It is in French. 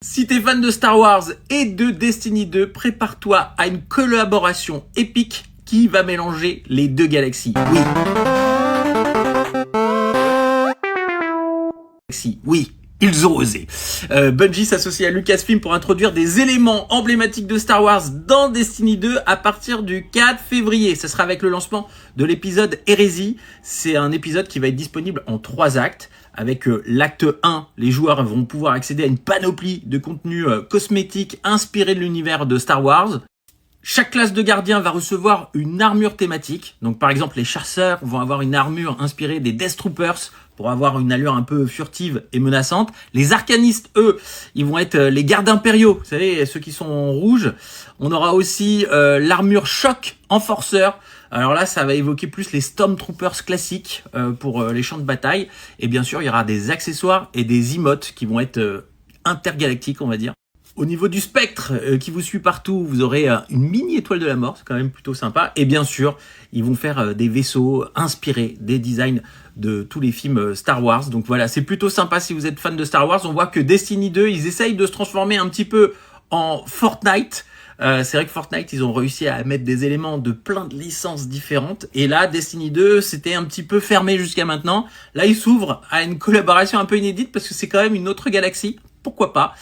Si t'es fan de Star Wars et de Destiny 2, prépare-toi à une collaboration épique qui va mélanger les deux galaxies. Oui, ils ont osé. Bungie s'associe à Lucasfilm pour introduire des éléments emblématiques de Star Wars dans Destiny 2 à partir du 4 février. Ce sera avec le lancement de l'épisode Hérésie. C'est un épisode qui va être disponible en 3 actes. Avec l'acte 1, les joueurs vont pouvoir accéder à une panoplie de contenus cosmétiques inspirés de l'univers de Star Wars. Chaque classe de gardien va recevoir une armure thématique. Donc par exemple, les chasseurs vont avoir une armure inspirée des Death Troopers pour avoir une allure un peu furtive et menaçante. Les arcanistes, eux, ils vont être les gardes impériaux, vous savez, ceux qui sont en rouge. On aura aussi l'armure choc enforceur. Alors là, ça va évoquer plus les Stormtroopers classiques pour les champs de bataille. Et bien sûr, il y aura des accessoires et des emotes qui vont être intergalactiques, on va dire. Au niveau du spectre qui vous suit partout, vous aurez une mini étoile de la mort, c'est quand même plutôt sympa. Et bien sûr, ils vont faire des vaisseaux inspirés des designs de tous les films Star Wars. Donc voilà, c'est plutôt sympa si vous êtes fan de Star Wars. On voit que Destiny 2, ils essayent de se transformer un petit peu en Fortnite. C'est vrai que Fortnite, ils ont réussi à mettre des éléments de plein de licences différentes. Et là, Destiny 2, c'était un petit peu fermé jusqu'à maintenant. Là, ils s'ouvrent à une collaboration un peu inédite parce que c'est quand même une autre galaxie. Pourquoi pas ?